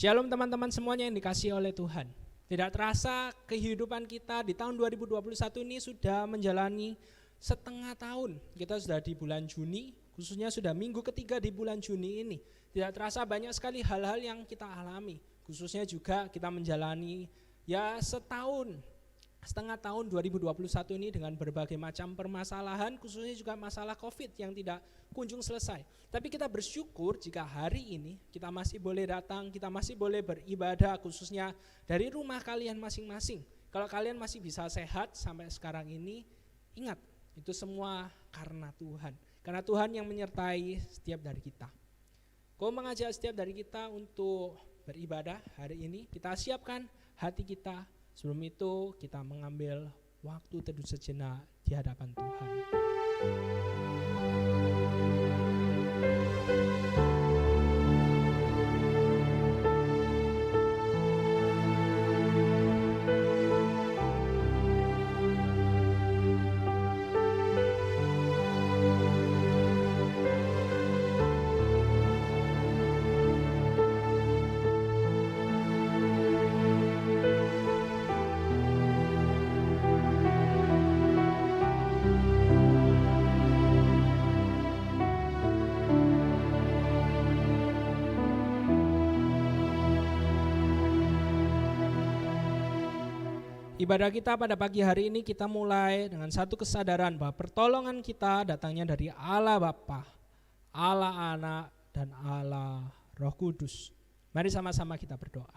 Shalom teman-teman semuanya yang dikasihi oleh Tuhan. Tidak terasa kehidupan kita di tahun 2021 ini sudah menjalani setengah tahun. Kita sudah di bulan Juni, khususnya sudah minggu ketiga di bulan Juni ini. Tidak terasa banyak sekali hal-hal yang kita alami. Khususnya juga kita menjalani setengah tahun 2021 ini dengan berbagai macam permasalahan, khususnya juga masalah COVID yang tidak kunjung selesai. Tapi kita bersyukur jika hari ini kita masih boleh datang, kita masih boleh beribadah khususnya dari rumah kalian masing-masing. Kalau kalian masih bisa sehat sampai sekarang ini, ingat itu semua karena Tuhan. Karena Tuhan yang menyertai setiap dari kita. Kau mengajak setiap dari kita untuk beribadah hari ini, kita siapkan hati kita. Sebelum itu kita mengambil waktu teduh sejenak di hadapan Tuhan. Ibadah kita pada pagi hari ini kita mulai dengan satu kesadaran bahwa pertolongan kita datangnya dari Allah Bapa, Allah Anak, dan Allah Roh Kudus. Mari sama-sama kita berdoa.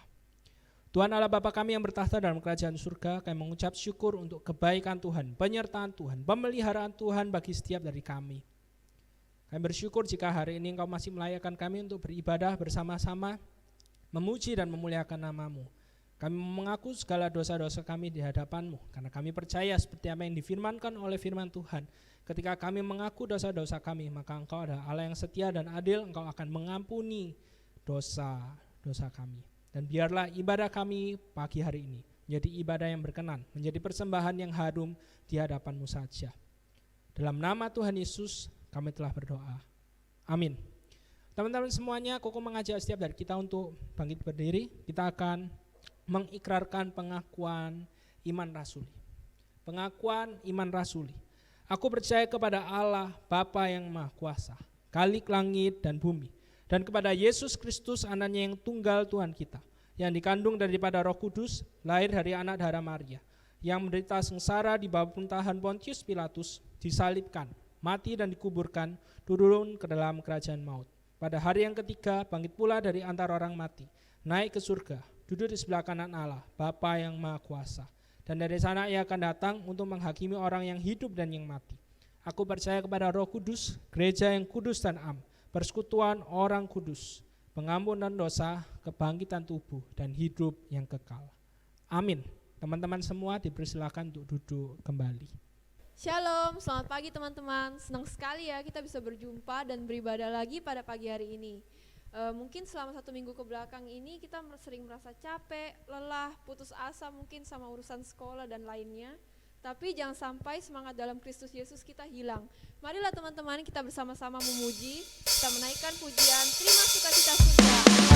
Tuhan Allah Bapa kami yang bertahta dalam kerajaan surga, kami mengucap syukur untuk kebaikan Tuhan, penyertaan Tuhan, pemeliharaan Tuhan bagi setiap dari kami. Kami bersyukur jika hari ini Engkau masih melayakkan kami untuk beribadah bersama-sama, memuji dan memuliakan nama-Mu. Kami mengaku segala dosa-dosa kami di hadapan-Mu, karena kami percaya seperti apa yang difirmankan oleh firman Tuhan. Ketika kami mengaku dosa-dosa kami, maka Engkau adalah Allah yang setia dan adil, Engkau akan mengampuni dosa-dosa kami. Dan biarlah ibadah kami pagi hari ini menjadi ibadah yang berkenan, menjadi persembahan yang harum di hadapan-Mu saja. Dalam nama Tuhan Yesus kami telah berdoa. Amin. Teman-teman semuanya, Koko mengajak setiap dari kita untuk bangkit berdiri. Kita akan mengikrarkan pengakuan iman rasuli. Pengakuan iman rasuli. Aku percaya kepada Allah Bapa yang Maha Kuasa, Khalik langit dan bumi, dan kepada Yesus Kristus anaknya yang tunggal Tuhan kita, yang dikandung daripada Roh Kudus, lahir dari anak darah Maria, yang menderita sengsara di bawah pemerintahan Pontius Pilatus, disalibkan, mati dan dikuburkan, turun ke dalam kerajaan maut. Pada hari yang ketiga bangkit pula dari antara orang mati, naik ke surga, duduk di sebelah kanan Allah, Bapa yang Maha Kuasa. Dan dari sana ia akan datang untuk menghakimi orang yang hidup dan yang mati. Aku percaya kepada Roh Kudus, gereja yang kudus dan am, persekutuan orang kudus, pengampunan dosa, kebangkitan tubuh, dan hidup yang kekal. Amin. Teman-teman semua dipersilakan untuk duduk kembali. Shalom, selamat pagi teman-teman. Senang sekali ya kita bisa berjumpa dan beribadah lagi pada pagi hari ini. Mungkin selama 1 minggu ke belakang ini kita sering merasa capek, lelah, putus asa mungkin sama urusan sekolah dan lainnya. Tapi jangan sampai semangat dalam Kristus Yesus kita hilang. Marilah teman-teman kita bersama-sama memuji, kita menaikkan pujian, terima sukacita surga. Kita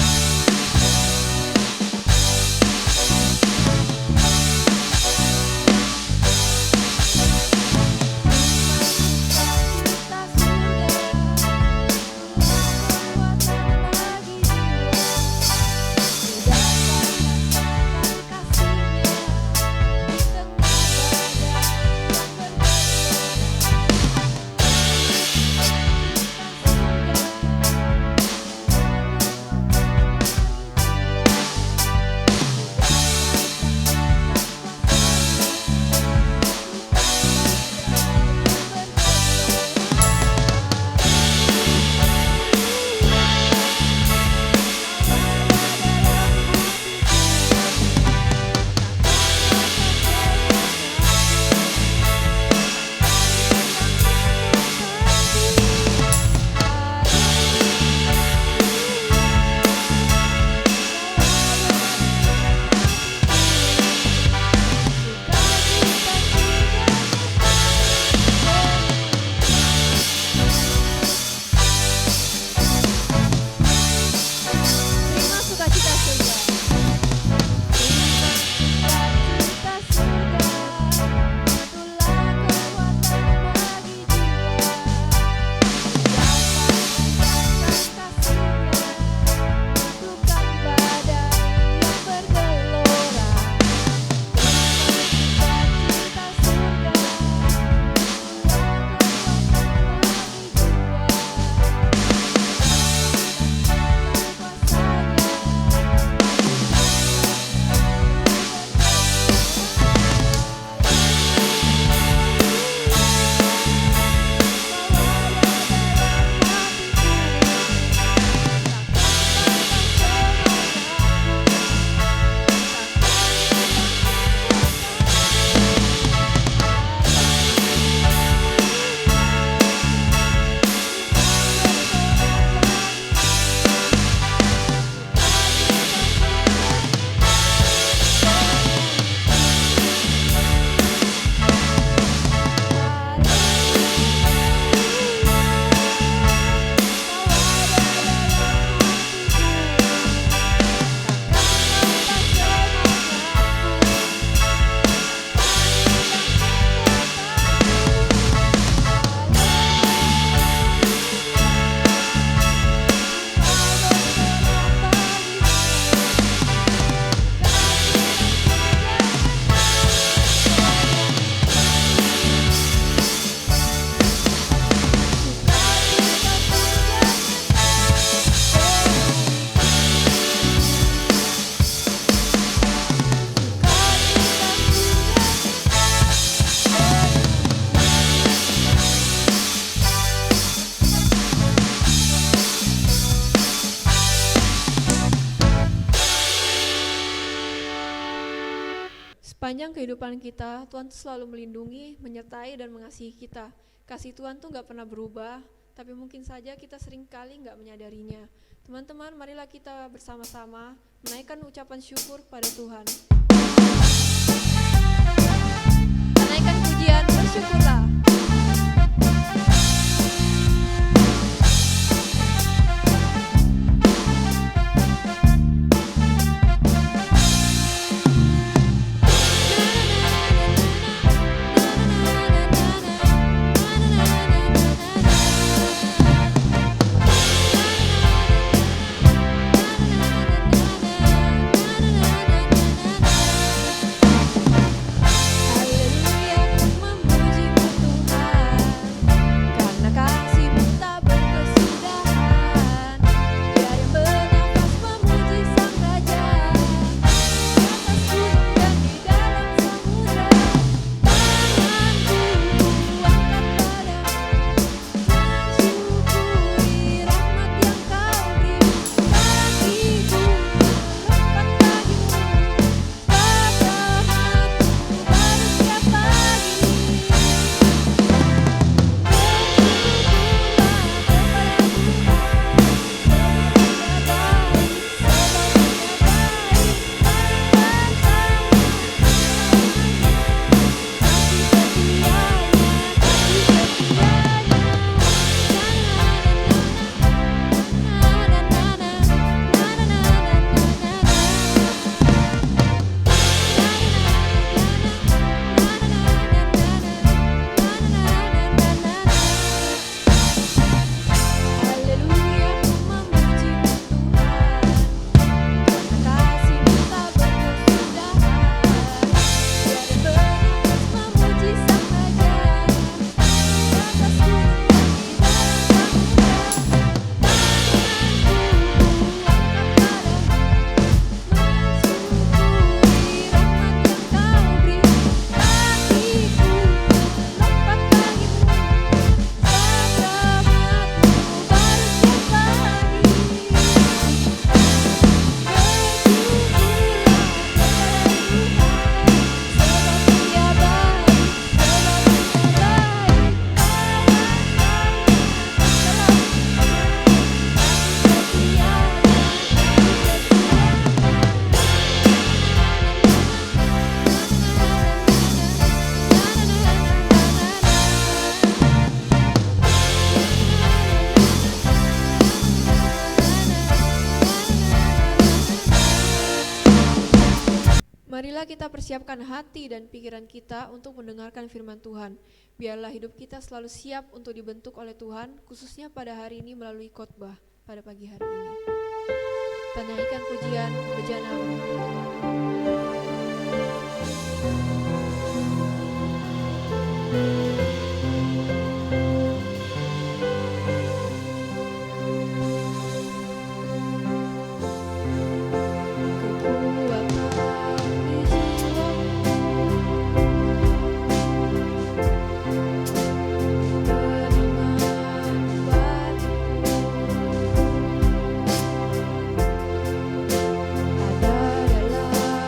Sepanjang kehidupan kita, Tuhan tuh selalu melindungi, menyertai, dan mengasihi kita. Kasih Tuhan tuh gak pernah berubah, tapi mungkin saja kita seringkali gak menyadarinya. Teman-teman, marilah kita bersama-sama menaikkan ucapan syukur pada Tuhan. Menaikkan pujian, bersyukurlah. Marilah kita persiapkan hati dan pikiran kita untuk mendengarkan firman Tuhan. Biarlah hidup kita selalu siap untuk dibentuk oleh Tuhan, khususnya pada hari ini melalui khotbah pada pagi hari ini. Kita nyanyikan pujian bejana. Ada dalam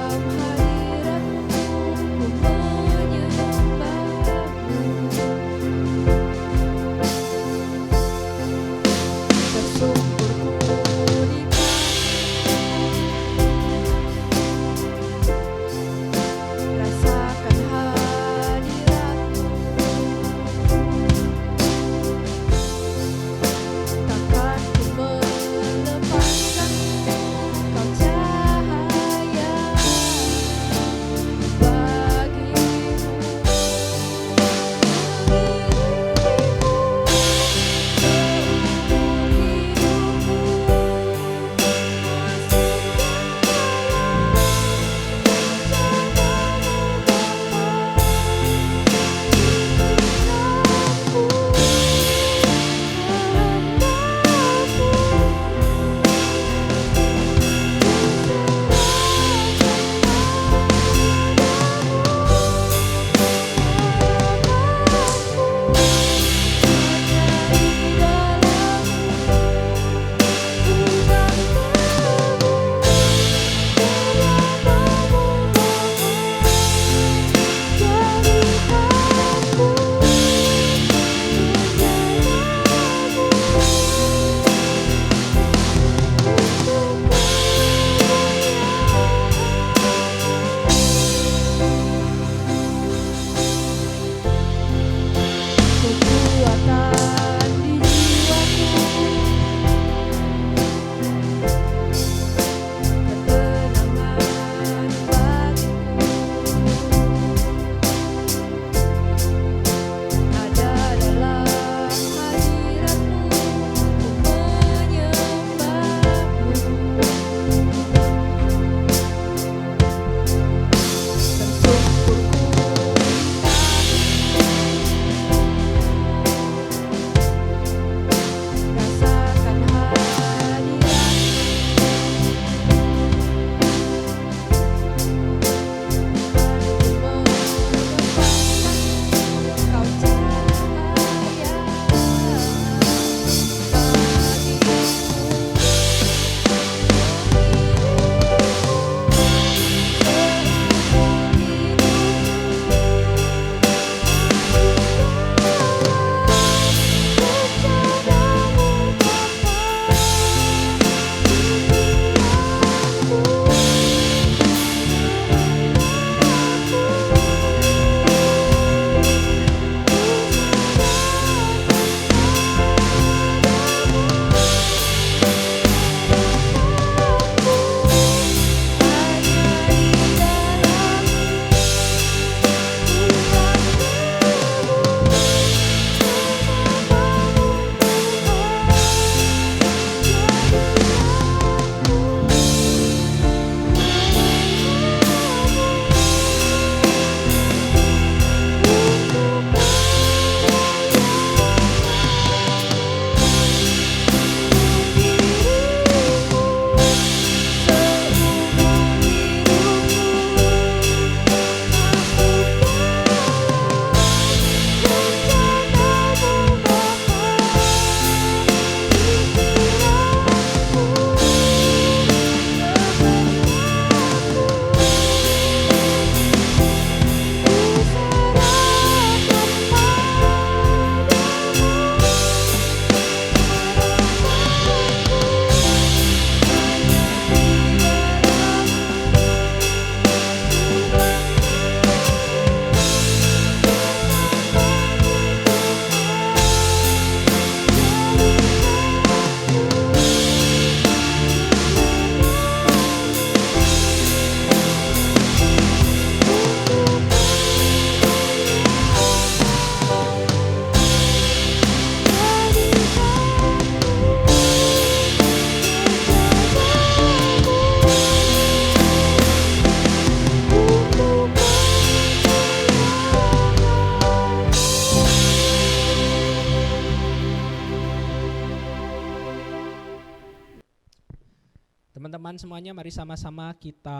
Teman-teman semuanya, mari sama-sama kita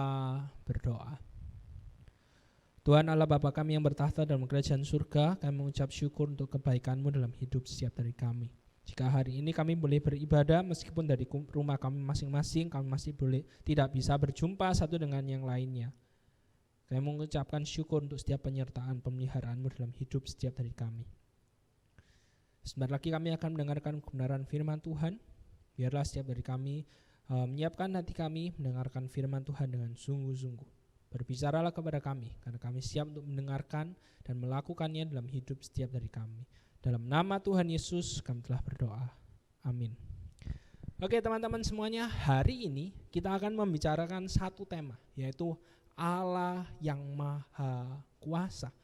berdoa. Tuhan Allah Bapa kami yang bertahta dalam kerajaan surga, kami mengucap syukur untuk kebaikan-Mu dalam hidup setiap dari kami. Jika hari ini kami boleh beribadah meskipun dari rumah kami masing-masing, kami masih boleh tidak bisa berjumpa satu dengan yang lainnya. Kami mengucapkan syukur untuk setiap penyertaan pemeliharaan-Mu dalam hidup setiap dari kami. Sebentar lagi kami akan mendengarkan kebenaran firman Tuhan. Biarlah setiap dari kami menyiapkan hati kami mendengarkan firman Tuhan dengan sungguh-sungguh. Berbicaralah kepada kami, karena kami siap untuk mendengarkan dan melakukannya dalam hidup setiap dari kami. Dalam nama Tuhan Yesus kami telah berdoa. Amin. Oke teman-teman semuanya, hari ini kita akan membicarakan satu tema, yaitu Allah yang Maha Kuasa.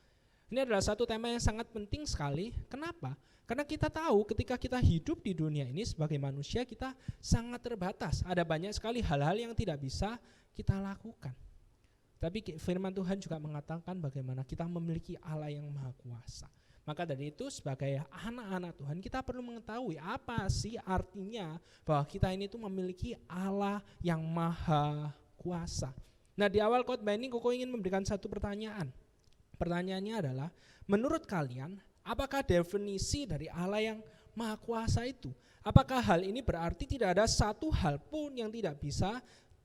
Ini adalah satu tema yang sangat penting sekali. Kenapa? Karena kita tahu ketika kita hidup di dunia ini sebagai manusia kita sangat terbatas. Ada banyak sekali hal-hal yang tidak bisa kita lakukan. Tapi firman Tuhan juga mengatakan bagaimana kita memiliki Allah yang Maha Kuasa. Maka dari itu sebagai anak-anak Tuhan kita perlu mengetahui apa sih artinya bahwa kita ini tuh memiliki Allah yang Maha Kuasa. Nah di awal khotbah ini Koko ingin memberikan satu pertanyaan. Pertanyaannya adalah, menurut kalian apakah definisi dari Allah yang Maha Kuasa itu? Apakah hal ini berarti tidak ada satu hal pun yang tidak bisa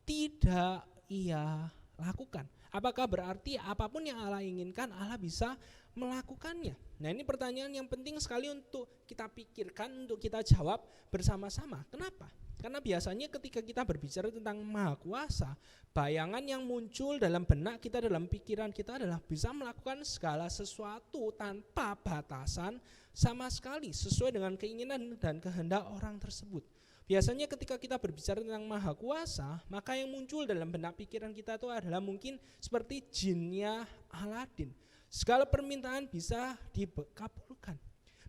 tidak Ia lakukan? Apakah berarti apapun yang Allah inginkan Allah bisa melakukannya? Nah ini pertanyaan yang penting sekali untuk kita pikirkan, untuk kita jawab bersama-sama. Kenapa? Karena biasanya ketika kita berbicara tentang Maha Kuasa, bayangan yang muncul dalam benak kita, dalam pikiran kita adalah bisa melakukan segala sesuatu tanpa batasan sama sekali, sesuai dengan keinginan dan kehendak orang tersebut. Biasanya ketika kita berbicara tentang Maha Kuasa, maka yang muncul dalam benak pikiran kita itu adalah mungkin seperti jinnya Aladin. Segala permintaan bisa dikabulkan.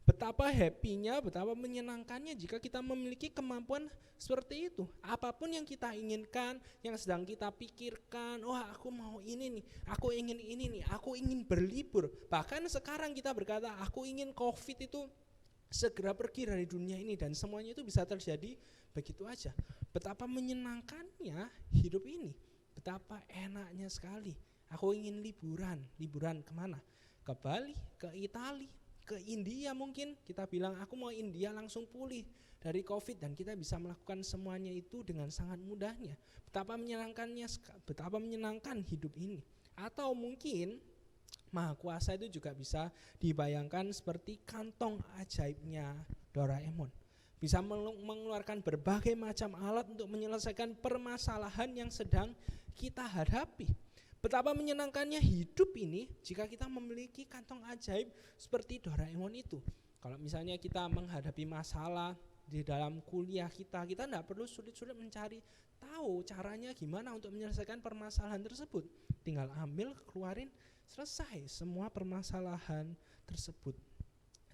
Betapa happy-nya, betapa menyenangkannya jika kita memiliki kemampuan seperti itu. Apapun yang kita inginkan, yang sedang kita pikirkan, aku mau ini nih, aku ingin ini nih, aku ingin berlibur. Bahkan sekarang kita berkata, aku ingin COVID itu segera pergi dari dunia ini, dan semuanya itu bisa terjadi begitu aja. Betapa menyenangkannya hidup ini, betapa enaknya sekali. Aku ingin liburan kemana? Ke Bali, ke Italia, ke India mungkin. Kita bilang aku mau India langsung pulih dari COVID, dan kita bisa melakukan semuanya itu dengan sangat mudahnya. Betapa menyenangkannya, betapa menyenangkan hidup ini. Atau mungkin Maha Kuasa itu juga bisa dibayangkan seperti kantong ajaibnya Doraemon. Bisa mengeluarkan berbagai macam alat untuk menyelesaikan permasalahan yang sedang kita hadapi. Betapa menyenangkannya hidup ini jika kita memiliki kantong ajaib seperti Doraemon itu. Kalau misalnya kita menghadapi masalah di dalam kuliah kita tidak perlu sulit-sulit mencari tahu caranya gimana untuk menyelesaikan permasalahan tersebut. Tinggal ambil, keluarin, selesai semua permasalahan tersebut.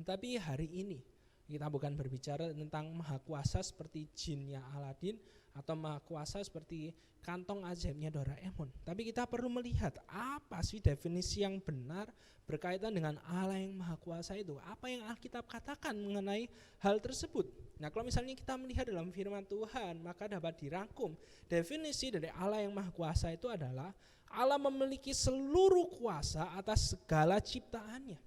Tapi hari ini kita bukan berbicara tentang Maha Kuasa seperti jinnya Aladin atau Maha Kuasa seperti kantong ajaibnya Doraemon. Tapi kita perlu melihat apa sih definisi yang benar berkaitan dengan Allah yang Maha Kuasa itu. Apa yang Alkitab katakan mengenai hal tersebut. Nah kalau misalnya kita melihat dalam firman Tuhan, maka dapat dirangkum definisi dari Allah yang Maha Kuasa itu adalah Allah memiliki seluruh kuasa atas segala ciptaannya.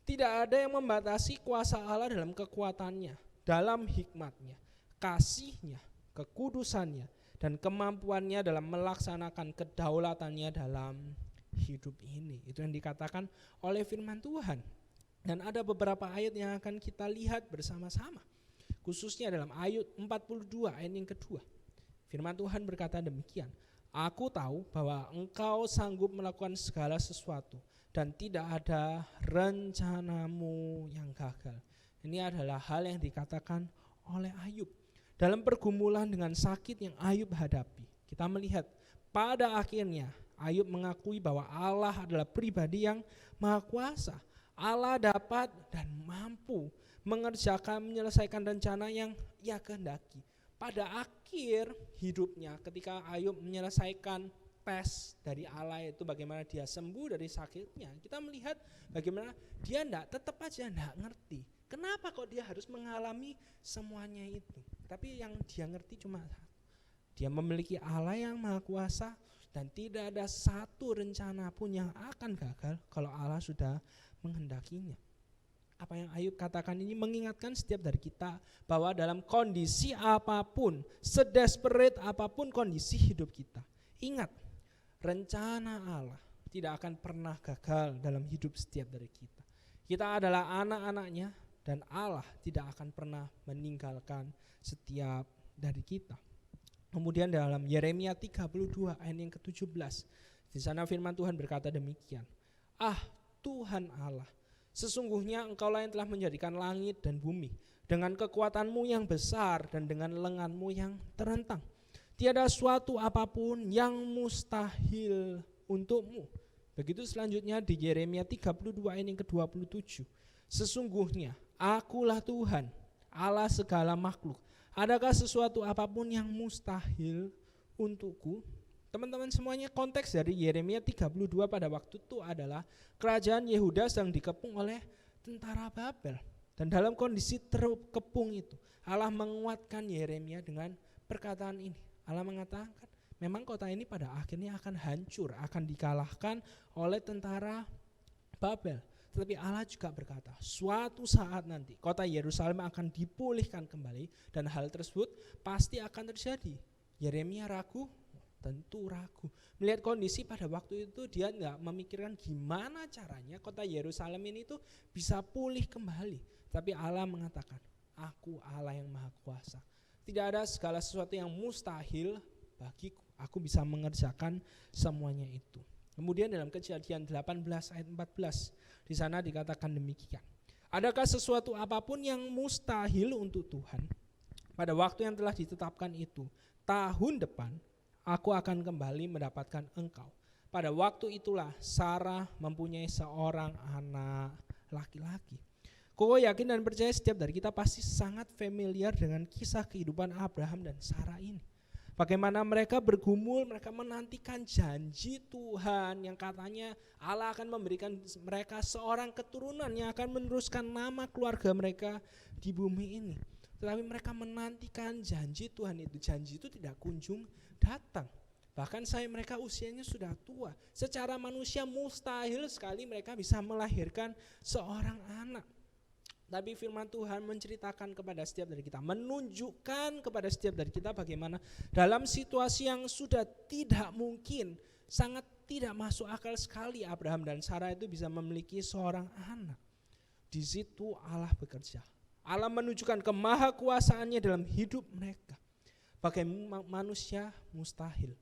Tidak ada yang membatasi kuasa Allah dalam kekuatannya, dalam hikmatnya, kasihnya, kekudusannya, dan kemampuannya dalam melaksanakan kedaulatannya dalam hidup ini. Itu yang dikatakan oleh firman Tuhan. Dan ada beberapa ayat yang akan kita lihat bersama-sama, khususnya dalam ayat 42 ayat yang kedua. Firman Tuhan berkata demikian, aku tahu bahwa engkau sanggup melakukan segala sesuatu dan tidak ada rencanamu yang gagal. Ini adalah hal yang dikatakan oleh Ayub. Dalam pergumulan dengan sakit yang Ayub hadapi, kita melihat pada akhirnya Ayub mengakui bahwa Allah adalah pribadi yang Maha Kuasa. Allah dapat dan mampu menyelesaikan rencana yang Ia kehendaki. Pada akhir hidupnya ketika Ayub menyelesaikan tes dari Allah itu bagaimana dia sembuh dari sakitnya, kita melihat bagaimana dia tetap aja tidak ngerti. Kenapa kok dia harus mengalami semuanya itu? Tapi yang dia ngerti cuma satu. Dia memiliki Allah yang maha kuasa dan tidak ada satu rencana pun yang akan gagal kalau Allah sudah menghendakinya. Apa yang Ayub katakan ini mengingatkan setiap dari kita bahwa dalam kondisi apapun, sedesperate apapun kondisi hidup kita, ingat, rencana Allah tidak akan pernah gagal dalam hidup setiap dari kita. Kita adalah anak-anaknya dan Allah tidak akan pernah meninggalkan setiap dari kita. Kemudian dalam Yeremia 32 ayat yang ke-17, di sana firman Tuhan berkata demikian. Tuhan Allah, sesungguhnya Engkaulah yang telah menjadikan langit dan bumi dengan kekuatanmu yang besar dan dengan lenganmu yang terentang. Tiada suatu apapun yang mustahil untukmu. Begitu selanjutnya di Yeremia 32 ayat yang ke-27. Sesungguhnya Akulah Tuhan, Allah segala makhluk. Adakah sesuatu apapun yang mustahil untukku? Teman-teman semuanya, konteks dari Yeremia 32 pada waktu itu adalah kerajaan Yehuda sedang dikepung oleh tentara Babel. Dan dalam kondisi terkepung itu, Allah menguatkan Yeremia dengan perkataan ini. Allah mengatakan, memang kota ini pada akhirnya akan hancur, akan dikalahkan oleh tentara Babel. Tetapi Allah juga berkata, suatu saat nanti kota Yerusalem akan dipulihkan kembali dan hal tersebut pasti akan terjadi. Yeremia ragu? Tentu ragu. Melihat kondisi pada waktu itu dia tidak memikirkan gimana caranya kota Yerusalem ini tuh bisa pulih kembali. Tapi Allah mengatakan, Aku Allah yang maha kuasa. Tidak ada segala sesuatu yang mustahil bagiku. Aku bisa mengerjakan semuanya itu. Kemudian dalam Kejadian 18 ayat 14, di sana dikatakan demikian. Adakah sesuatu apapun yang mustahil untuk Tuhan? Pada waktu yang telah ditetapkan itu, tahun depan aku akan kembali mendapatkan engkau. Pada waktu itulah Sarah mempunyai seorang anak laki-laki. Kau yakin dan percaya setiap dari kita pasti sangat familiar dengan kisah kehidupan Abraham dan Sarah ini. Bagaimana mereka bergumul, mereka menantikan janji Tuhan yang katanya Allah akan memberikan mereka seorang keturunan yang akan meneruskan nama keluarga mereka di bumi ini. Tetapi mereka menantikan janji Tuhan itu. Janji itu tidak kunjung datang. Bahkan mereka usianya sudah tua. Secara manusia mustahil sekali mereka bisa melahirkan seorang anak. Tapi firman Tuhan menceritakan kepada setiap dari kita, menunjukkan kepada setiap dari kita bagaimana dalam situasi yang sudah tidak mungkin, sangat tidak masuk akal sekali Abraham dan Sarah itu bisa memiliki seorang anak. Di situ Allah bekerja. Allah menunjukkan kemahakuasaannya dalam hidup mereka. Bagi manusia mustahil,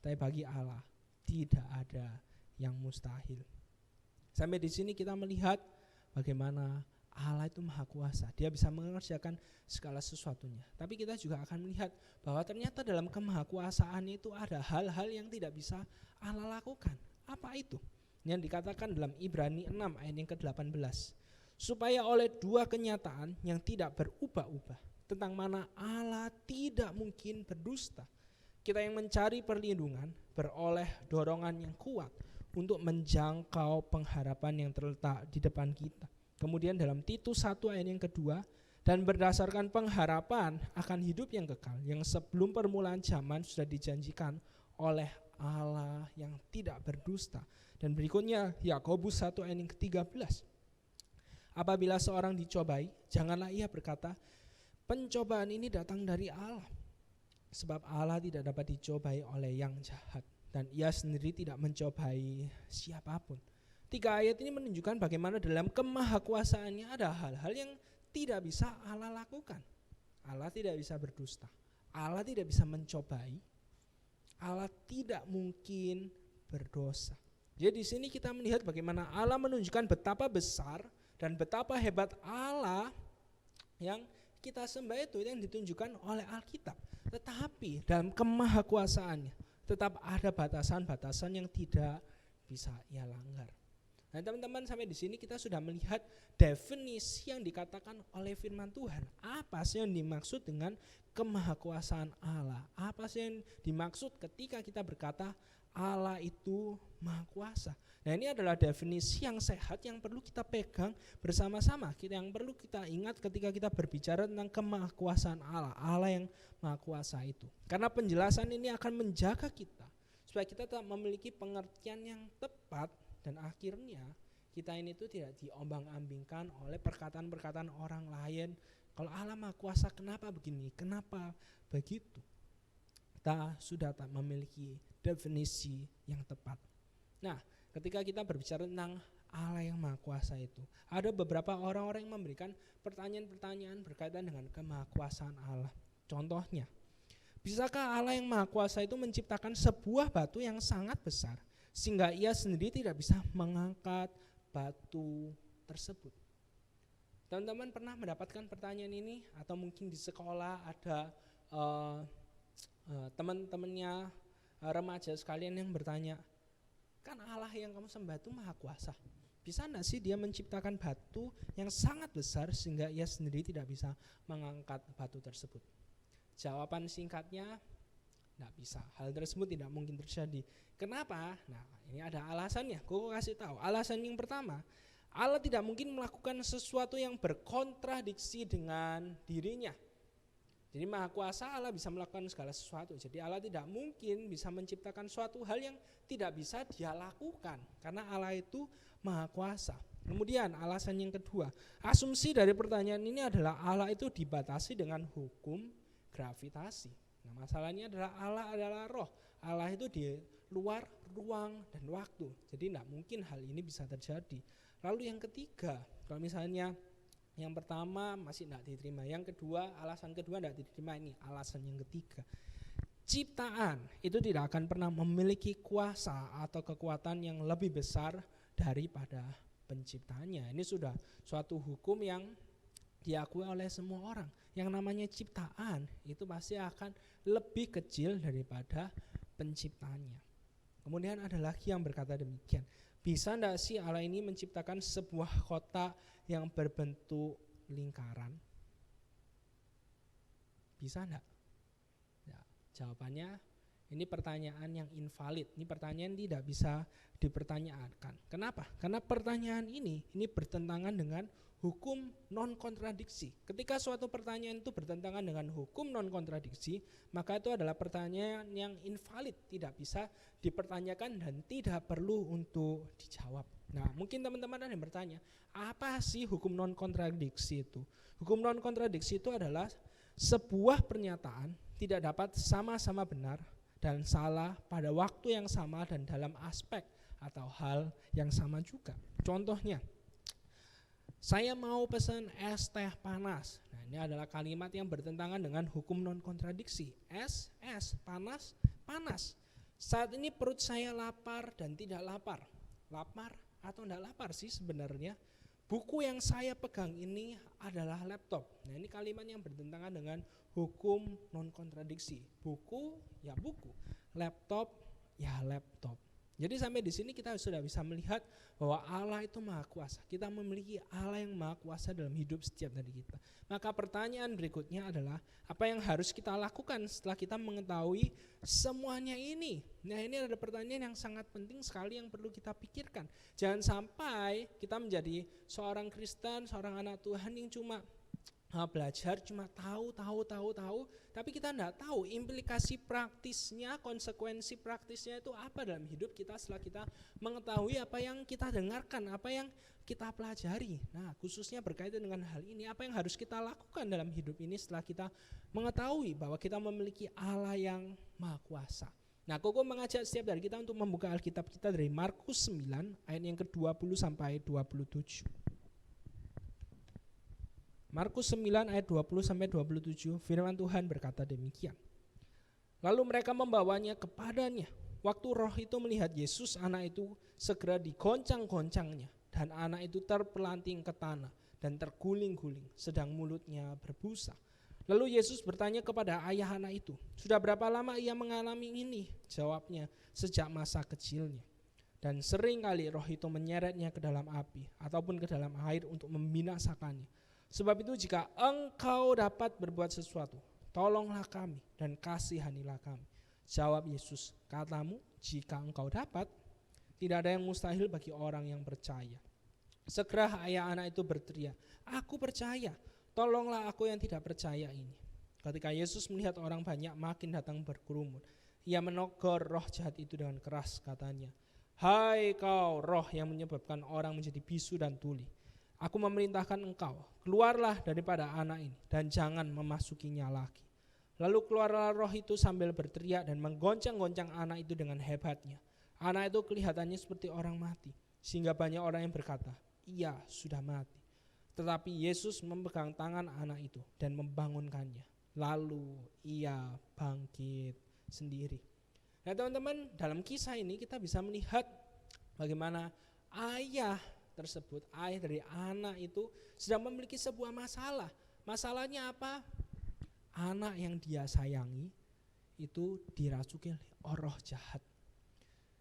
tapi bagi Allah tidak ada yang mustahil. Sampai di sini kita melihat bagaimana Allah itu maha kuasa, dia bisa mengerjakan segala sesuatunya. Tapi kita juga akan melihat bahwa ternyata dalam kemahakuasaan itu ada hal-hal yang tidak bisa Allah lakukan. Apa itu? Yang dikatakan dalam Ibrani 6 ayat yang ke-18. Supaya oleh dua kenyataan yang tidak berubah-ubah, tentang mana Allah tidak mungkin berdusta, kita yang mencari perlindungan beroleh dorongan yang kuat untuk menjangkau pengharapan yang terletak di depan kita. Kemudian dalam Titus 1 ayat yang kedua, dan berdasarkan pengharapan akan hidup yang kekal yang sebelum permulaan zaman sudah dijanjikan oleh Allah yang tidak berdusta. Dan berikutnya Yakobus 1 ayat yang ke-13. Apabila seorang dicobai, janganlah ia berkata, pencobaan ini datang dari Allah. Sebab Allah tidak dapat dicobai oleh yang jahat, dan ia sendiri tidak mencobai siapapun. 3 ayat ini menunjukkan bagaimana dalam kemahakuasaannya ada hal-hal yang tidak bisa Allah lakukan. Allah tidak bisa berdusta, Allah tidak bisa mencobai, Allah tidak mungkin berdosa. Jadi di sini kita melihat bagaimana Allah menunjukkan betapa besar dan betapa hebat Allah yang kita sembah itu yang ditunjukkan oleh Alkitab. Tetapi dalam kemahakuasaannya tetap ada batasan-batasan yang tidak bisa ia langgar. Nah, teman-teman, sampai di sini kita sudah melihat definisi yang dikatakan oleh firman Tuhan. Apa sih yang dimaksud dengan kemahakuasaan Allah? Apa sih yang dimaksud ketika kita berkata Allah itu maha kuasa? Nah, ini adalah definisi yang sehat yang perlu kita pegang bersama-sama. Yang perlu kita ingat ketika kita berbicara tentang kemahakuasaan Allah, Allah yang maha kuasa itu. Karena penjelasan ini akan menjaga kita supaya kita tetap memiliki pengertian yang tepat, dan akhirnya kita ini tuh tidak diombang-ambingkan oleh perkataan-perkataan orang lain. Kalau Allah maha kuasa, kenapa begini, kenapa begitu? Kita sudah tak memiliki definisi yang tepat. Nah, ketika kita berbicara tentang Allah yang maha kuasa itu, ada beberapa orang-orang yang memberikan pertanyaan-pertanyaan berkaitan dengan kemahakuasaan Allah. Contohnya, bisakah Allah yang maha kuasa itu menciptakan sebuah batu yang sangat besar sehingga ia sendiri tidak bisa mengangkat batu tersebut? Teman-teman pernah mendapatkan pertanyaan ini? Atau mungkin di sekolah ada teman-temannya remaja sekalian yang bertanya, kan Allah yang kamu sembah itu maha kuasa, bisa enggak sih dia menciptakan batu yang sangat besar sehingga ia sendiri tidak bisa mengangkat batu tersebut? Jawaban singkatnya, enggak bisa. Hal tersebut tidak mungkin terjadi. Kenapa? Nah, ini ada alasannya. Gue kasih tahu. Alasan yang pertama, Allah tidak mungkin melakukan sesuatu yang berkontradiksi dengan dirinya. Jadi maha kuasa, Allah bisa melakukan segala sesuatu. Jadi Allah tidak mungkin bisa menciptakan suatu hal yang tidak bisa dia lakukan, karena Allah itu maha kuasa. Kemudian alasan yang kedua, asumsi dari pertanyaan ini adalah Allah itu dibatasi dengan hukum gravitasi. Nah, masalahnya adalah Allah adalah roh. Allah itu di luar ruang dan waktu. Jadi tidak mungkin hal ini bisa terjadi. Lalu yang ketiga, kalau misalnya yang pertama masih tidak diterima, yang kedua, alasan kedua tidak diterima, ini alasan yang ketiga. Ciptaan itu tidak akan pernah memiliki kuasa atau kekuatan yang lebih besar daripada penciptanya. Ini sudah suatu hukum yang diakui oleh semua orang. Yang namanya ciptaan itu pasti akan lebih kecil daripada penciptanya. Kemudian ada lagi yang berkata demikian, bisa enggak sih Allah ini menciptakan sebuah kota yang berbentuk lingkaran? Bisa enggak? Ya, jawabannya ini pertanyaan yang invalid. Ini pertanyaan tidak bisa dipertanyakan. Kenapa? Karena pertanyaan ini bertentangan dengan hukum non kontradiksi. Ketika suatu pertanyaan itu bertentangan dengan hukum non kontradiksi, maka itu adalah pertanyaan yang invalid, tidak bisa dipertanyakan dan tidak perlu untuk dijawab. Nah, mungkin teman-teman ada yang bertanya, apa sih hukum non kontradiksi itu? Hukum non kontradiksi itu adalah sebuah pernyataan tidak dapat sama-sama benar dan salah pada waktu yang sama dan dalam aspek atau hal yang sama juga. Contohnya, saya mau pesan es teh panas. Nah, ini adalah kalimat yang bertentangan dengan hukum non kontradiksi. Es, panas, panas. Saat ini perut saya lapar dan tidak lapar. Lapar atau tidak lapar sih sebenarnya? Buku yang saya pegang ini adalah laptop. Nah, ini kalimat yang bertentangan dengan hukum non kontradiksi. Buku ya buku, laptop ya laptop. Jadi sampai di sini kita sudah bisa melihat bahwa Allah itu maha kuasa. Kita memiliki Allah yang maha kuasa dalam hidup setiap dari kita. Maka pertanyaan berikutnya adalah, apa yang harus kita lakukan setelah kita mengetahui semuanya ini? Nah, ini ada pertanyaan yang sangat penting sekali yang perlu kita pikirkan. Jangan sampai kita menjadi seorang Kristen, seorang anak Tuhan yang cuma belajar, cuma tahu, tapi kita tidak tahu implikasi praktisnya, konsekuensi praktisnya itu apa dalam hidup kita setelah kita mengetahui apa yang kita dengarkan, apa yang kita pelajari. Nah, khususnya berkaitan dengan hal ini, apa yang harus kita lakukan dalam hidup ini setelah kita mengetahui bahwa kita memiliki Allah yang maha kuasa. Nah, Koko mengajak setiap dari kita untuk membuka Alkitab kita dari Markus 9 ayat yang ke-20 sampai 27. Markus 9 ayat 20 sampai 27, firman Tuhan berkata demikian. Lalu mereka membawanya kepadanya. Waktu roh itu melihat Yesus, anak itu segera digoncang-goncangnya, dan anak itu terpelanting ke tanah dan terguling-guling, sedang mulutnya berbusa. Lalu Yesus bertanya kepada ayah anak itu, sudah berapa lama ia mengalami ini? Jawabnya, sejak masa kecilnya. Dan seringkali roh itu menyeretnya ke dalam api ataupun ke dalam air untuk membinasakannya. Sebab itu jika engkau dapat berbuat sesuatu, tolonglah kami dan kasihanilah kami. Jawab Yesus, katamu jika engkau dapat, tidak ada yang mustahil bagi orang yang percaya. Segera ayah anak itu berteriak, aku percaya, tolonglah aku yang tidak percaya ini. Ketika Yesus melihat orang banyak makin datang berkerumun, ia menegur roh jahat itu dengan keras, katanya, hai kau roh yang menyebabkan orang menjadi bisu dan tuli. Aku memerintahkan engkau, keluarlah daripada anak ini dan jangan memasukinya lagi. Lalu keluarlah roh itu sambil berteriak dan menggoncang-goncang anak itu dengan hebatnya. Anak itu kelihatannya seperti orang mati, sehingga banyak orang yang berkata, ia sudah mati. Tetapi Yesus memegang tangan anak itu dan membangunkannya. Lalu ia bangkit sendiri. Nah teman-teman, dalam kisah ini kita bisa melihat bagaimana ayah tersebut, ayah dari anak itu sedang memiliki sebuah masalah. Masalahnya apa? Anak yang dia sayangi itu dirasuki oleh roh jahat.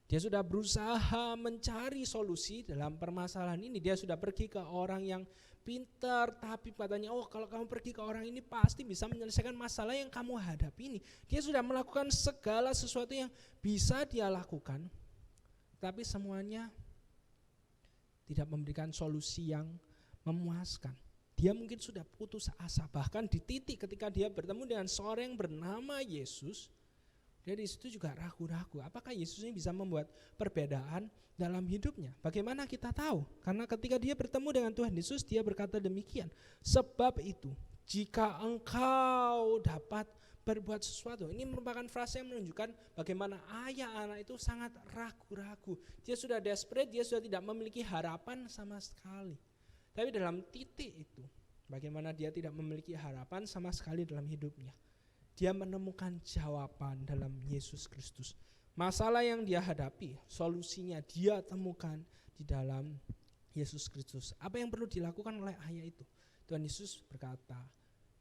Dia sudah berusaha mencari solusi dalam permasalahan ini. Dia sudah pergi ke orang yang pintar, tapi katanya, oh kalau kamu pergi ke orang ini pasti bisa menyelesaikan masalah yang kamu hadapi ini. Dia sudah melakukan segala sesuatu yang bisa dia lakukan, tapi semuanya tidak memberikan solusi yang memuaskan. Dia mungkin sudah putus asa, bahkan di titik ketika dia bertemu dengan seorang yang bernama Yesus, dia di situ juga ragu-ragu. Apakah Yesus ini bisa membuat perbedaan dalam hidupnya? Bagaimana kita tahu? Karena ketika dia bertemu dengan Tuhan Yesus, dia berkata demikian. Sebab itu, jika engkau dapat berbuat sesuatu. Ini merupakan frase yang menunjukkan bagaimana ayah anak itu sangat ragu-ragu. Dia sudah desperate, dia sudah tidak memiliki harapan sama sekali. Tapi dalam titik itu, bagaimana dia tidak memiliki harapan sama sekali dalam hidupnya. Dia menemukan jawaban dalam Yesus Kristus. Masalah yang dia hadapi, solusinya dia temukan di dalam Yesus Kristus. Apa yang perlu dilakukan oleh ayah itu? Tuhan Yesus berkata,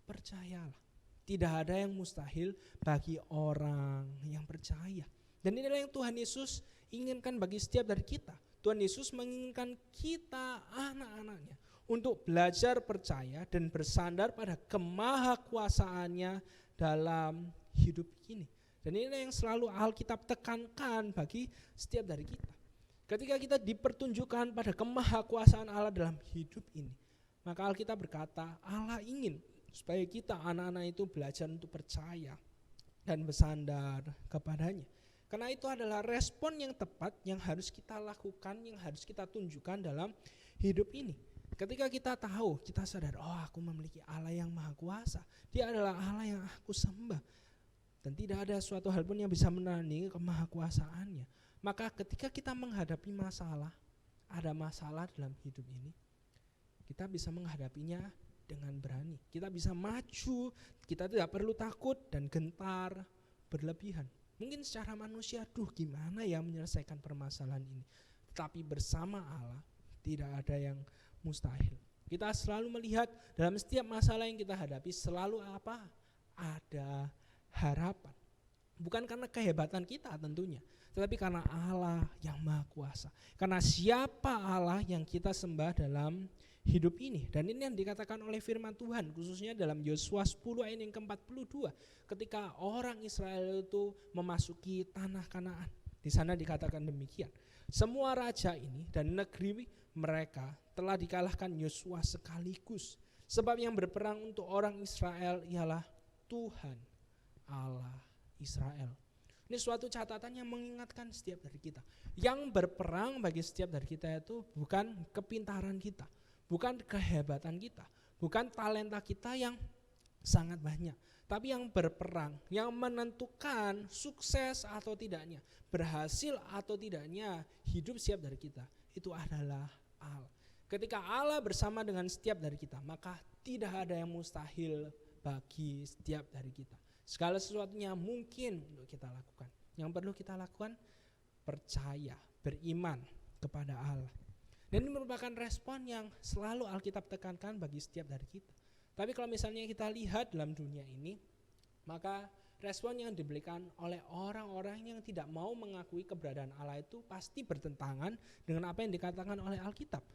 percayalah. Tidak ada yang mustahil bagi orang yang percaya. Dan inilah yang Tuhan Yesus inginkan bagi setiap dari kita. Tuhan Yesus menginginkan kita anak-anaknya untuk belajar percaya dan bersandar pada kemahakuasaannya dalam hidup ini. Dan ini yang selalu Alkitab tekankan bagi setiap dari kita. Ketika kita dipertunjukkan pada kemahakuasaan Allah dalam hidup ini, maka Alkitab berkata Allah ingin supaya kita anak-anak itu belajar untuk percaya dan bersandar kepadanya. Karena itu adalah respon yang tepat yang harus kita lakukan, yang harus kita tunjukkan dalam hidup ini. Ketika kita tahu, kita sadar, oh aku memiliki Allah yang maha kuasa. Dia adalah Allah yang aku sembah. Dan tidak ada suatu hal pun yang bisa menandingi kemahakuasaannya. Maka ketika kita menghadapi masalah, ada masalah dalam hidup ini, kita bisa menghadapinya dengan berani. Kita bisa maju, kita tidak perlu takut dan gentar berlebihan. Mungkin secara manusia, gimana ya menyelesaikan permasalahan ini. Tetapi bersama Allah, tidak ada yang mustahil. Kita selalu melihat dalam setiap masalah yang kita hadapi selalu apa? Ada harapan. Bukan karena kehebatan kita tentunya, tetapi karena Allah yang maha kuasa. Karena siapa Allah yang kita sembah dalam hidup ini. Dan ini yang dikatakan oleh firman Tuhan, khususnya dalam Yosua 10 ayat yang ke-42. Ketika orang Israel itu memasuki tanah Kanaan. Di sana dikatakan demikian. Semua raja ini dan negeri mereka telah dikalahkan Yosua sekaligus. Sebab yang berperang untuk orang Israel ialah Tuhan Allah Israel. Ini suatu catatan yang mengingatkan setiap dari kita. Yang berperang bagi setiap dari kita itu bukan kepintaran kita, bukan kehebatan kita, bukan talenta kita yang sangat banyak. Tapi yang berperang, yang menentukan sukses atau tidaknya, berhasil atau tidaknya hidup setiap dari kita, itu adalah Allah. Ketika Allah bersama dengan setiap dari kita, maka tidak ada yang mustahil bagi setiap dari kita. Segala sesuatunya mungkin untuk kita lakukan. Yang perlu kita lakukan, percaya, beriman kepada Allah. Dan ini merupakan respon yang selalu Alkitab tekankan bagi setiap dari kita. Tapi kalau misalnya kita lihat dalam dunia ini, maka respon yang diberikan oleh orang-orang yang tidak mau mengakui keberadaan Allah itu pasti bertentangan dengan apa yang dikatakan oleh Alkitab.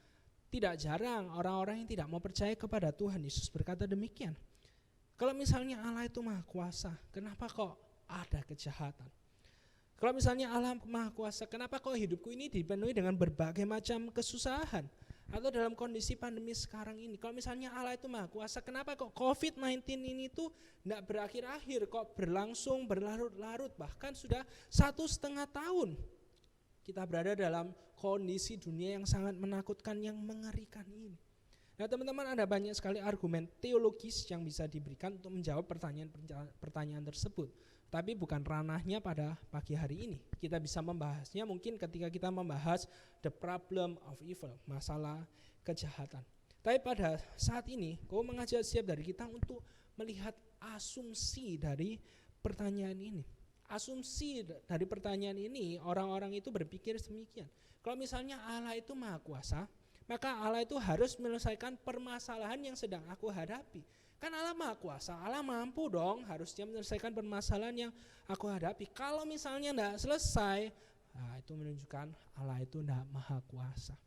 Tidak jarang orang-orang yang tidak mau percaya kepada Tuhan Yesus berkata demikian. Kalau misalnya Allah itu maha kuasa, kenapa kok ada kejahatan? Kalau misalnya Allah maha kuasa, kenapa kok hidupku ini dipenuhi dengan berbagai macam kesusahan? Atau dalam kondisi pandemi sekarang ini, kalau misalnya Allah itu maha kuasa, kenapa kok COVID-19 ini tuh tidak berakhir-akhir, kok berlangsung berlarut-larut, bahkan sudah 1,5 tahun kita berada dalam kondisi dunia yang sangat menakutkan, yang mengerikan ini. Nah teman-teman, ada banyak sekali argumen teologis yang bisa diberikan untuk menjawab pertanyaan tersebut. Tapi bukan ranahnya pada pagi hari ini. Kita bisa membahasnya mungkin ketika kita membahas the problem of evil, masalah kejahatan. Tapi pada saat ini, kau mengajak setiap dari kita untuk melihat asumsi dari pertanyaan ini. Asumsi dari pertanyaan ini, orang-orang itu berpikir demikian. Kalau misalnya Allah itu maha kuasa, maka Allah itu harus menyelesaikan permasalahan yang sedang aku hadapi. Kan Allah maha kuasa, Allah mampu dong harusnya menyelesaikan permasalahan yang aku hadapi. Kalau misalnya tidak selesai, nah itu menunjukkan Allah itu tidak maha kuasa.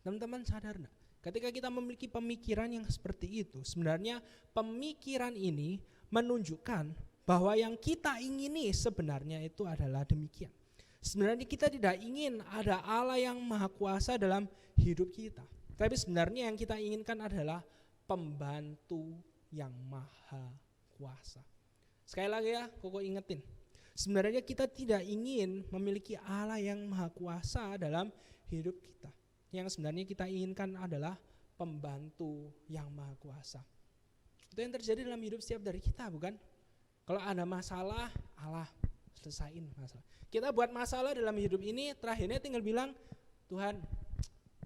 Teman-teman sadar enggak? Ketika kita memiliki pemikiran yang seperti itu, sebenarnya pemikiran ini menunjukkan bahwa yang kita ingini sebenarnya itu adalah demikian. Sebenarnya kita tidak ingin ada Allah yang maha kuasa dalam hidup kita. Tapi sebenarnya yang kita inginkan adalah pembantu yang maha kuasa. Sekali lagi ya, Koko ingetin. Sebenarnya kita tidak ingin memiliki Allah yang maha kuasa dalam hidup kita. Yang sebenarnya kita inginkan adalah pembantu yang maha kuasa. Itu yang terjadi dalam hidup setiap dari kita, bukan? Kalau ada masalah, Allah selesain masalah. Kita buat masalah dalam hidup ini, terakhirnya tinggal bilang, Tuhan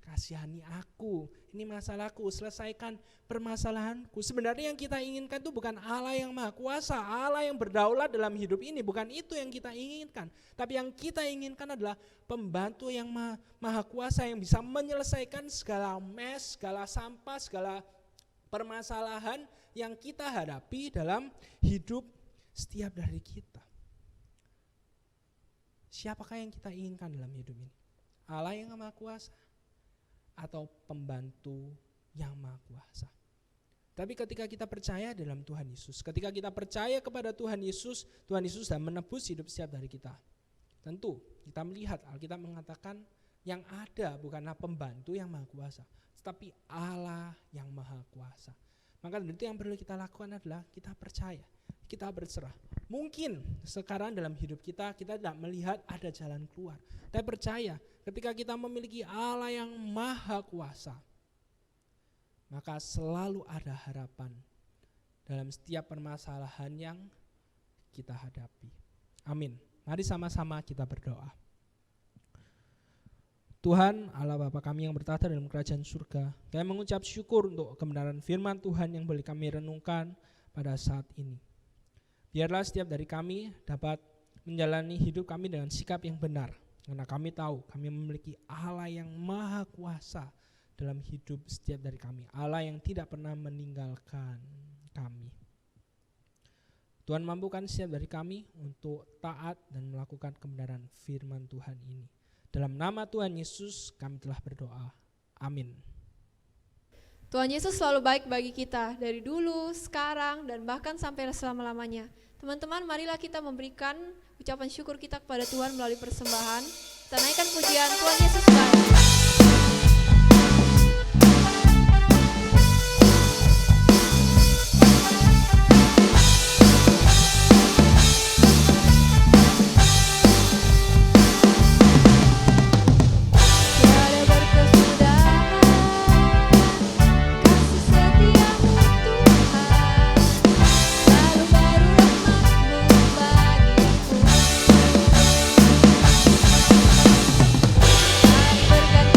kasihani aku, ini masalahku, selesaikan permasalahanku. Sebenarnya yang kita inginkan itu bukan Allah yang maha kuasa, Allah yang berdaulat dalam hidup ini, bukan itu yang kita inginkan. Tapi yang kita inginkan adalah pembantu yang maha kuasa yang bisa menyelesaikan segala mess, segala sampah, segala permasalahan yang kita hadapi dalam hidup setiap dari kita. Siapakah yang kita inginkan dalam hidup ini? Allah yang maha kuasa atau pembantu yang maha kuasa? Tapi ketika kita percaya dalam Tuhan Yesus, ketika kita percaya kepada Tuhan Yesus sudah menebus hidup setiap dari kita. Tentu kita melihat Alkitab mengatakan yang ada bukanlah pembantu yang maha kuasa, tetapi Allah yang maha kuasa. Maka itu yang perlu kita lakukan adalah kita percaya, kita berserah. Mungkin sekarang dalam hidup kita tidak melihat ada jalan keluar. Tapi percaya ketika kita memiliki Allah yang maha kuasa, maka selalu ada harapan dalam setiap permasalahan yang kita hadapi. Amin. Mari sama-sama kita berdoa. Tuhan Allah Bapa kami yang bertahta dalam kerajaan surga, kami mengucap syukur untuk kebenaran firman Tuhan yang boleh kami renungkan pada saat ini. Biarlah setiap dari kami dapat menjalani hidup kami dengan sikap yang benar, karena kami tahu kami memiliki Allah yang maha kuasa dalam hidup setiap dari kami, Allah yang tidak pernah meninggalkan kami. Tuhan mampukan setiap dari kami untuk taat dan melakukan kebenaran firman Tuhan ini. Dalam nama Tuhan Yesus kami telah berdoa. Amin. Tuhan Yesus selalu baik bagi kita dari dulu, sekarang, dan bahkan sampai selama-lamanya. Teman-teman, marilah kita memberikan ucapan syukur kita kepada Tuhan melalui persembahan. Kita naikkan pujian Tuhan Yesus baik. Berkat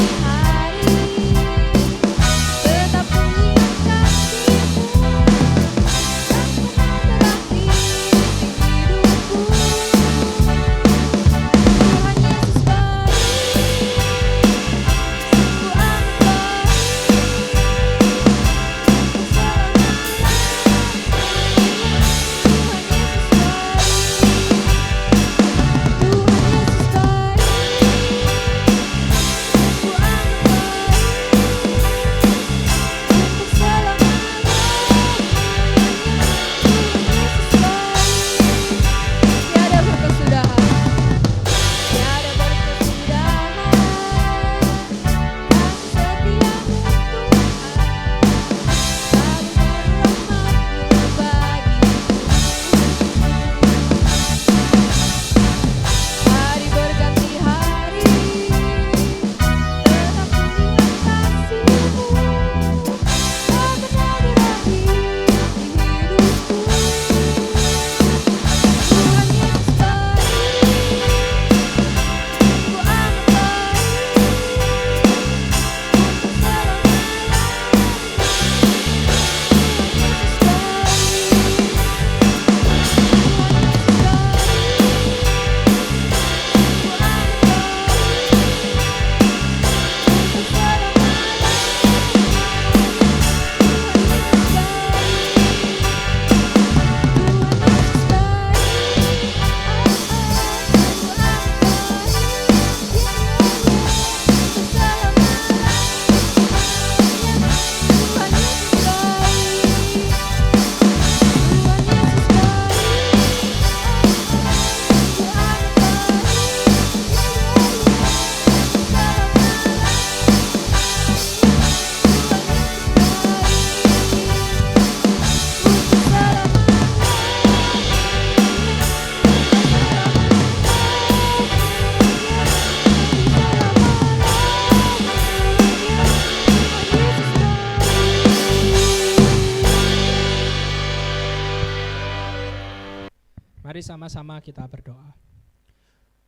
Mari sama-sama kita berdoa.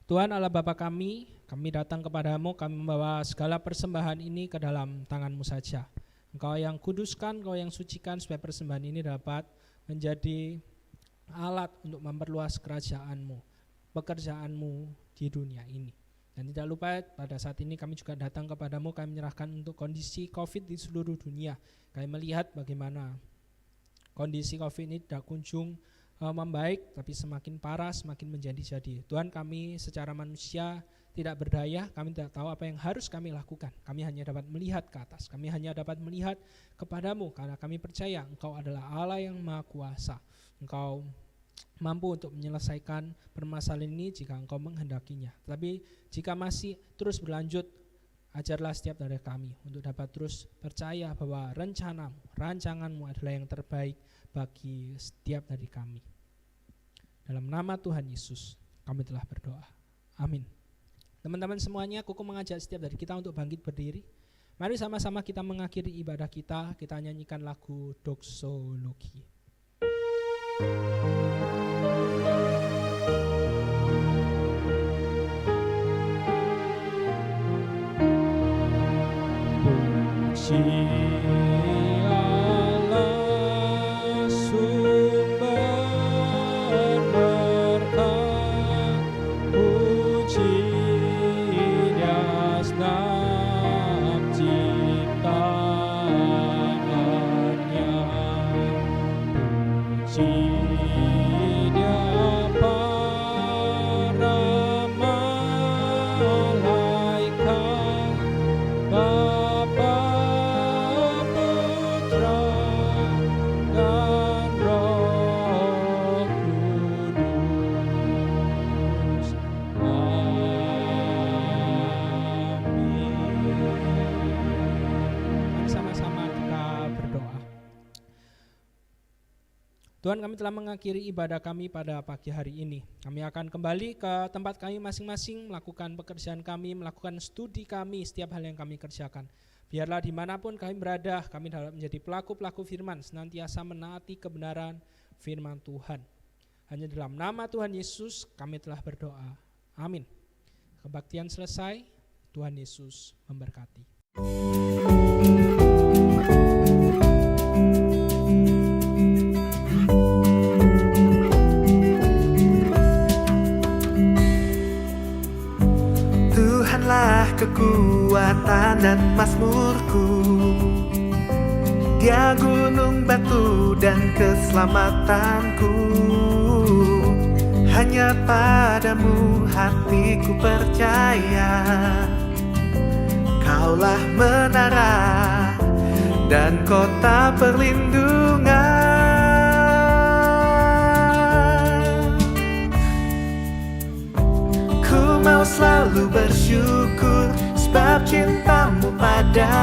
Tuhan Allah Bapa kami datang kepadamu, kami membawa segala persembahan ini ke dalam tangan-Mu saja. Engkau yang kuduskan, Engkau yang sucikan supaya persembahan ini dapat menjadi alat untuk memperluas kerajaan-Mu, pekerjaan-Mu di dunia ini. Dan tidak lupa pada saat ini kami juga datang kepadamu, kami menyerahkan untuk kondisi COVID di seluruh dunia. Kami melihat bagaimana kondisi COVID ini tidak kunjung membaik, tapi semakin parah, semakin menjadi-jadi. Tuhan, kami secara manusia tidak berdaya, kami tidak tahu apa yang harus kami lakukan. Kami hanya dapat melihat ke atas, kami hanya dapat melihat kepadamu, karena kami percaya Engkau adalah Allah yang Maha Kuasa. Engkau mampu untuk menyelesaikan permasalahan ini jika Engkau menghendakinya. Tapi jika masih terus berlanjut, ajarlah setiap dari kami untuk dapat terus percaya bahwa rencanamu, rancanganmu adalah yang terbaik bagi setiap dari kami. Dalam nama Tuhan Yesus kami telah berdoa. Amin. Teman-teman semuanya, Kuku mengajak setiap dari kita untuk bangkit berdiri. Mari sama-sama kita mengakhiri ibadah kita nyanyikan lagu doksologi. Puji Allah sumber berkat, puji Dia sebab ciptaannya, puji Dia para malaikat, Bapa, Putra, dan Roh Kudus. Amin. Mari sama-sama kita berdoa. Tuhan, kami telah mengakhiri ibadah kami pada pagi hari ini. Kami akan kembali ke tempat kami masing-masing, melakukan pekerjaan kami, melakukan studi kami, setiap hal yang kami kerjakan. Biarlah dimanapun kami berada, kami dapat menjadi pelaku-pelaku firman, senantiasa menaati kebenaran firman Tuhan. Hanya dalam nama Tuhan Yesus kami telah berdoa. Amin. Kebaktian selesai, Tuhan Yesus memberkati. Tuhanlah kekuatan dan mazmurku, Dia gunung batu dan keselamatanku. Hanya padamu hatiku percaya, Kaulah menara dan kota perlindungan. Ku mau selalu bersyukur sebab cintamu padaku.